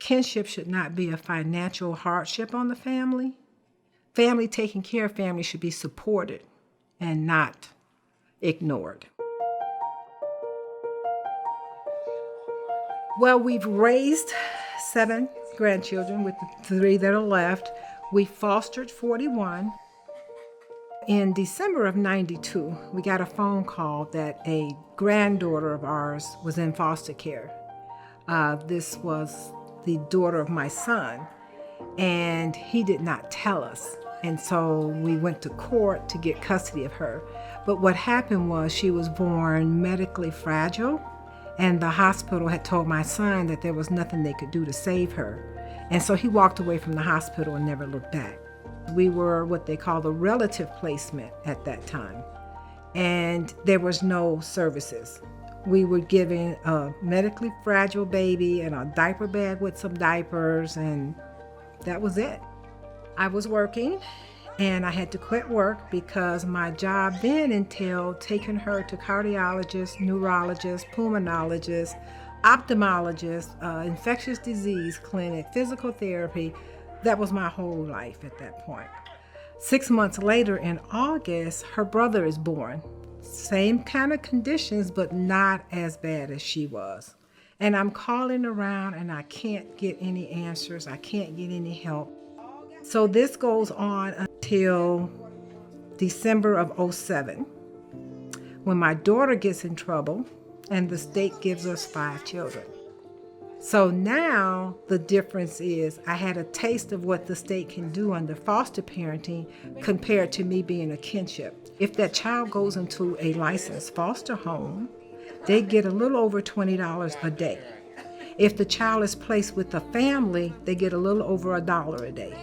kinship should not be a financial hardship on the family. Family taking care of family should be supported and not ignored. Well, we've raised 7 grandchildren with the 3 that are left. We fostered 41. In December of '92, we got a phone call that a granddaughter of ours was in foster care. This was the daughter of my son, and he did not tell us. And so we went to court to get custody of her. But what happened was she was born medically fragile, and the hospital had told my son that there was nothing they could do to save her. And so he walked away from the hospital and never looked back. We were what they call the relative placement at that time, and there was no services. We were given a medically fragile baby and a diaper bag with some diapers, and that was it. I was working, and I had to quit work because my job then entailed taking her to cardiologists, neurologists, pulmonologists, ophthalmologists, infectious disease clinic, physical therapy. That was my whole life at that point. 6 months later, in August, her brother is born. Same kind of conditions, but not as bad as she was. And I'm calling around and I can't get any answers. I can't get any help. So this goes on until December of '07, when my daughter gets in trouble and the state gives us 5 children. So now the difference is I had a taste of what the state can do under foster parenting compared to me being a kinship. If that child goes into a licensed foster home, they get a little over $20 a day. If the child is placed with a family, they get a little over $1 a day.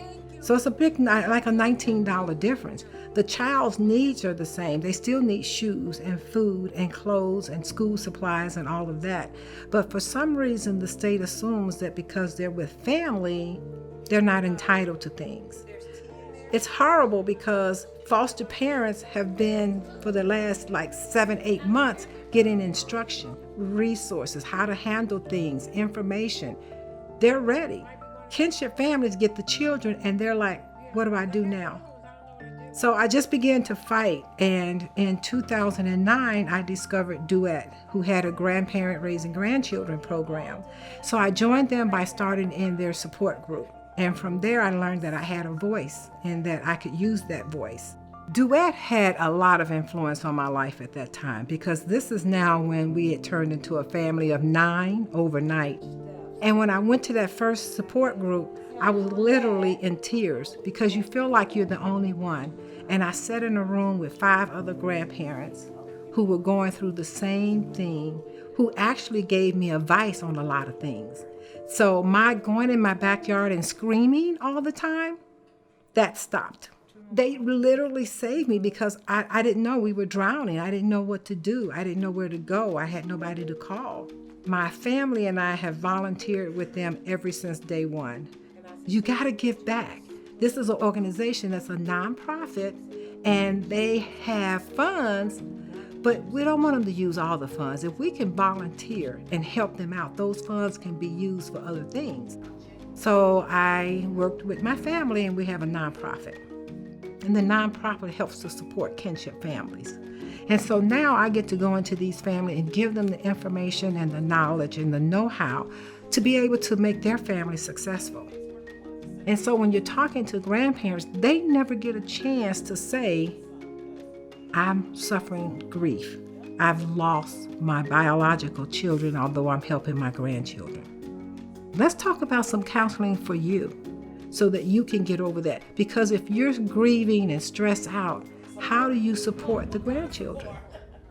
So it's a big, like a $19 difference. The child's needs are the same. They still need shoes and food and clothes and school supplies and all of that. But for some reason, the state assumes that because they're with family, they're not entitled to things. It's horrible because foster parents have been, for the last 7-8 months, getting instruction, resources, how to handle things, information. They're ready. Kinship families get the children and they're like, what do I do now? So I just began to fight, and in 2009, I discovered Duet, who had a grandparent raising grandchildren program. So I joined them by starting in their support group. And from there, I learned that I had a voice and that I could use that voice. Duet had a lot of influence on my life at that time, because this is now when we had turned into a family of 9 overnight. And when I went to that first support group, I was literally in tears because you feel like you're the only one. And I sat in a room with 5 other grandparents who were going through the same thing, who actually gave me advice on a lot of things. So my going in my backyard and screaming all the time, that stopped. They literally saved me because I didn't know we were drowning. I didn't know what to do. I didn't know where to go. I had nobody to call. My family and I have volunteered with them ever since day one. You got to give back. This is an organization that's a nonprofit, and they have funds, but we don't want them to use all the funds. If we can volunteer and help them out, those funds can be used for other things. So I worked with my family, and we have a nonprofit. And the nonprofit helps to support kinship families. And so now I get to go into these families and give them the information and the knowledge and the know-how to be able to make their family successful. And so when you're talking to grandparents, they never get a chance to say, I'm suffering grief. I've lost my biological children, although I'm helping my grandchildren. Let's talk about some counseling for you so that you can get over that. Because if you're grieving and stressed out, how do you support the grandchildren?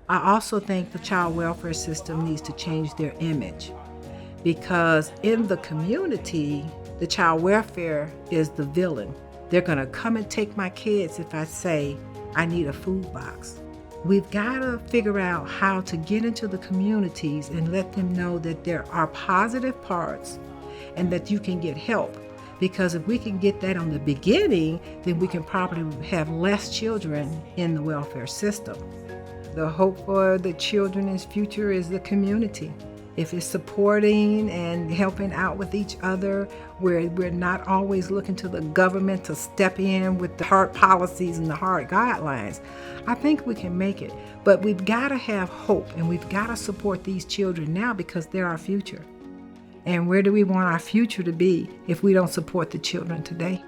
I also think the child welfare system needs to change their image, because in the community, the child welfare is the villain. They're going to come and take my kids if I say I need a food box. We've got to figure out how to get into the communities and let them know that there are positive parts and that you can get help. Because if we can get that on the beginning, then we can probably have less children in the welfare system. The hope for the children's future is the community. if it's supporting and helping out with each other, where we're not always looking to the government to step in with the hard policies and the hard guidelines, I think we can make it. But we've got to have hope, and we've got to support these children now because they're our future. And where do we want our future to be if we don't support the children today?